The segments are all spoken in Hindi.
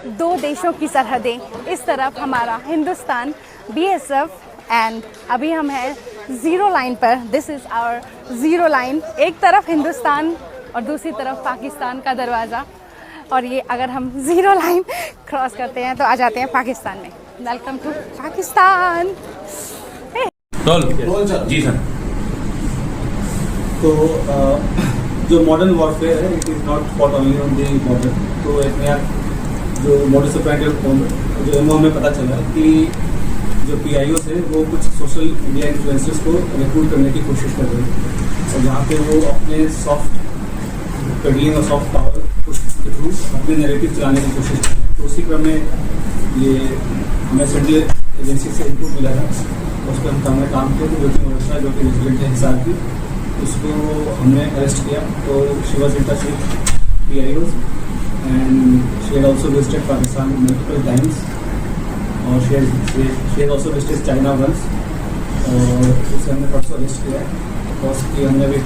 दो देशों की सरहदें, इस तरफ हमारा हिंदुस्तान BSF एंड अभी हम हैं ज़ीरो लाइन पर। This is our zero line. एक तरफ हिंदुस्तान और दूसरी तरफ पाकिस्तान का दरवाज़ा, और ये अगर हम ज़ीरो लाइन क्रॉस करते हैं तो आ जाते हैं पाकिस्तान में। Welcome to Pakistan. जी सर। तो जो मॉडर्न वॉरफेयर है, it is not fought only on the border. तो एक नया जो मॉडर्न ऑपरेटिव जो एमओ में पता चला कि जो PIOs है वो कुछ सोशल मीडिया इन्फ्लुएंसर्स को रिक्रूट करने की कोशिश कर रहे हैं, और जहाँ पे वो अपने सॉफ्ट पेडलिंग और सॉफ्ट पावर पुश के थ्रू अपने नैरेटिव चलाने की कोशिश कर रहे हैं। तो उसी क्रम में ये हमें सेंट्रल एजेंसी से इनपुट मिला था, उस पर हमने काम किया। तो ज्योति मल्होत्रा जो कि रेजिडेंट है हिसार की, उसको हमने अरेस्ट किया। तो she was in touch with PIOs and she had also visited Pakistan multiple times, और she had also visited China once, और उसे हमने परसों अरेस्ट किया। और कि हमने अभी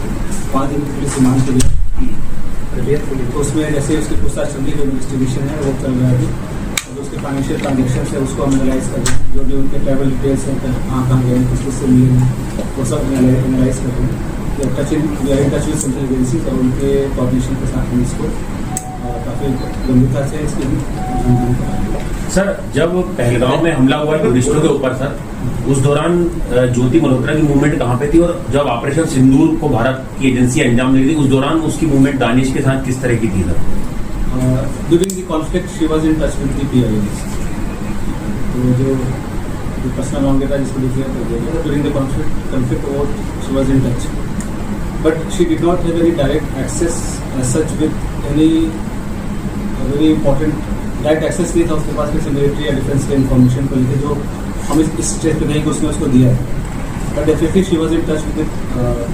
5 दिन की पुलिस रिमांड के लिए। तो उसमें जैसे उसकी पूछताछ चल रही है, जो इन्वेस्टिगेशन है वो चल रहा है अभी, और उसके फाइनेंशियल ट्रांजेक्शन है उसको हम एनालाइज कर रहे हैं। जो भी उनके ट्रैवल डिटेल्स हैं, कहाँ गए, किस से मिले हैं, वो सब एनालाइज कर रहे हैं। We are in touch with central agencies, और उनके कोऑर्डिनेशन के साथ हम इसको काफ़ी गंभीरता से इसकी। सर, जब पहलगांव में हमला हुआ टूरिस्टों के ऊपर सर, उस दौरान ज्योति मल्होत्रा की मूवमेंट कहाँ पे थी, और जब ऑपरेशन सिंदूर को भारत की एजेंसी अंजाम दे रही थी उस दौरान उसकी मूवमेंट दानिश के साथ किस तरह की थी sir? During the conflict she was in touch with the PIOs। तो जो पर्सनल लॉन्ग था जिसको डिक्लेयर कर दिया गया, ड्यूरिंग द कॉन्फ्लिक्ट वो she was in touch, but she did not have any direct access as such with any very important. Direct access नहीं था उसके पास किसी मिलिट्री या डिफेंस के इन्फॉर्मेशन को लेकर, जो हम इस स्टेज पे नहीं कि उसने उसको दिया है। But definitely she was in touch with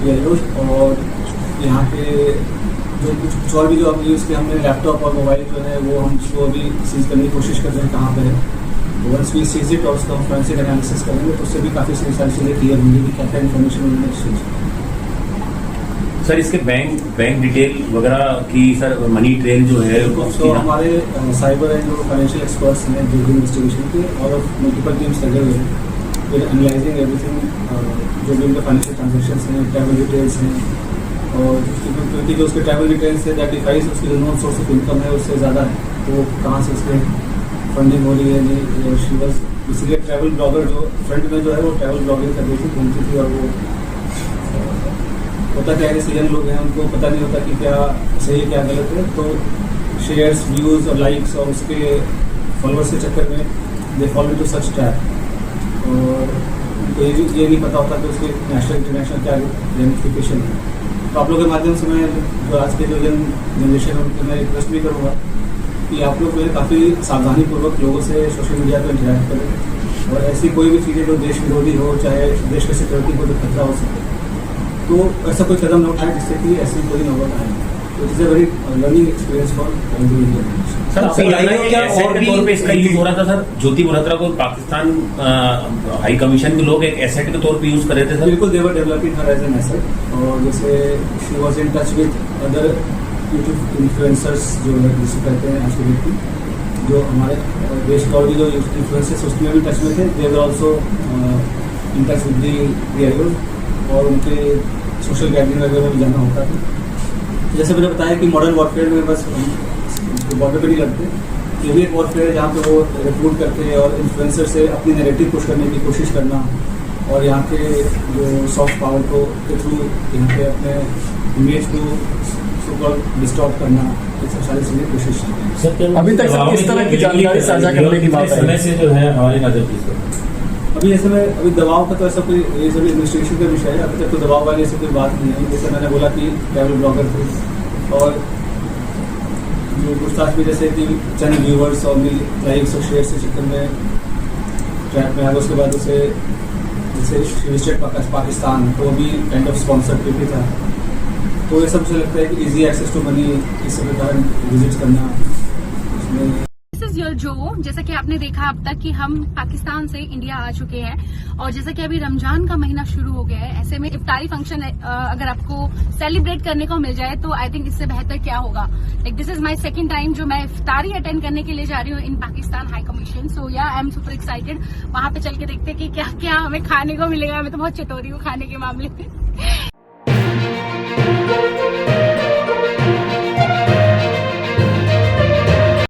PIOs, और यहाँ पे जो कुछ और भी जो अभी उसके हमने लैपटॉप और मोबाइल जो है वो हम उसको अभी सीज करने की कोशिश कर रहे हैं कहाँ पे है। वंस वी सीज इट और उसका हम फोरेंसिक एनालिसिस करेंगे तो उससे भी काफ़ी सारी चीज़ें क्लियर होंगी कि क्या क्या इन्फॉर्मेशन उन्होंने एक्सचेंज। सर, इसके बैंक डिटेल वगैरह की सर मनी ट्रेल जो है तो हमारे साइबर एंड जो फाइनेंशियल एक्सपर्ट्स हैं जो इन्वेस्टिगेशन के, और मल्टीपल टीम्स लगे हुए हैं, फिर एनालाइजिंग एवरीथिंग, जो भी उनके फाइनेंशियल ट्रांजेक्शन्स हैं, ट्रैवल डिटेल्स हैं, और क्योंकि जो उसके travel details say that defies उसकी जो नॉन सोर्स ऑफ इनकम है उससे ज़्यादा है, तो कहाँ से उसके फंडिंग हो रही है नहीं। शी वॉज इसलिए ट्रैवल ब्लॉगर, जो फ्रंट में जो है वो ट्रैवल ब्लॉगिंग कर रही थी, घूमती थी, और वो होता क्या है कि यंग लोग हैं उनको पता नहीं होता कि क्या सही है क्या गलत है, तो शेयर्स, व्यूज़ और लाइक्स और उसके फॉलोअर्स के चक्कर में they fall into such trap, और उनको ये नहीं पता होता कि उसके नेशनल इंटरनेशनल क्या रेमिफिकेशन है। तो आप लोगों के माध्यम से मैं जो आज के जो यंग जनरेशन है उनको मैं रिक्वेस्ट भी करूँगा कि आप लोग जो है काफ़ी सावधानीपूर्वक लोगों से सोशल मीडिया पर इंटरेक्ट करें, और ऐसी कोई भी चीज़ें जो देश विरोधी हो, चाहे देश की सिक्योरिटी को जो खतरा हो सके, तो ऐसा कोई कदम न उठाए जिससे कि ऐसी कोई नौबत आए। तो it is a very learning experience for India. Sir, asset के तौर पे इसका यूज हो रहा था सर? ज्योति मल्होत्रा को पाकिस्तान हाई कमीशन के लोग एक एसेट के तौर पे यूज कर रहे थे सर? बिल्कुल, they were developing her as an asset, और जैसे she was in touch with other YouTube influencers जो जिसे कहते हैं आज के व्यक्ति, जो हमारे देश के और भी जो इन्फ्लुएंसर्स उसमें भी टच में थे। They were also in touch with the PIOs, और उनके सोशल गैदरिंग वगैरह में भी जाना होता था। जैसे मैंने बताया कि मॉडर्न वॉरफेयर में बस बॉर्डर पर नहीं लगते, ये भी एक वॉरफेयर है जहाँ पे वो रिक्रूट करते हैं और इन्फ्लुएंसर से अपनी नैरेटिव पुश करने की कोशिश करना, और यहाँ के जो सॉफ्ट पावर को के थ्रू यहाँ पे अपने इमेज को सुपर डिस्टॉर्ट करना, ये सब सारी चीज़ें कोशिश की है। अभी तक किस तरह की जानकारी साझा करने की बात है? समय से जो है हमारी नजर की अभी ऐसे में अभी दबाव का तो ऐसा कोई, ये सभी इन्वेस्टिगेशन का विषय है, अभी तक तो दबाव वाली ऐसी कोई बात नहीं है। जैसे मैंने बोला कि ट्रैवल ब्लॉगर थे, और जो पूछताछ भी जैसे कि चंद व्यूवर्स और लाइक्स और शेयर के चक्कर में ट्रैप में आ गया, उसके बाद उसे जैसे विजिटेड पाकिस्तान, तो वो भी काइंड ऑफ स्पॉन्सर भी था। तो ये सब मुझे लगता है कि ईजी एक्सेस टू मनी इस प्रकार विजिट करना, उसमें दिस इज योर जो। जैसा कि आपने देखा अब तक कि हम पाकिस्तान से इंडिया आ चुके हैं और जैसा कि अभी रमजान का महीना शुरू हो गया है, ऐसे में इफ्तारी फंक्शन अगर आपको सेलिब्रेट करने को मिल जाए तो आई थिंक इससे बेहतर क्या होगा। Like this is my second time जो मैं इफ्तारी अटेंड करने के लिए जा रही हूँ इन पाकिस्तान हाई कमीशन। सो या आई एम सुपर एक्साइटेड। वहां पे चल के देखते हैं कि क्या क्या हमें खाने को मिलेगा। मैं तो बहुत चटोरी हूँ खाने के मामले में।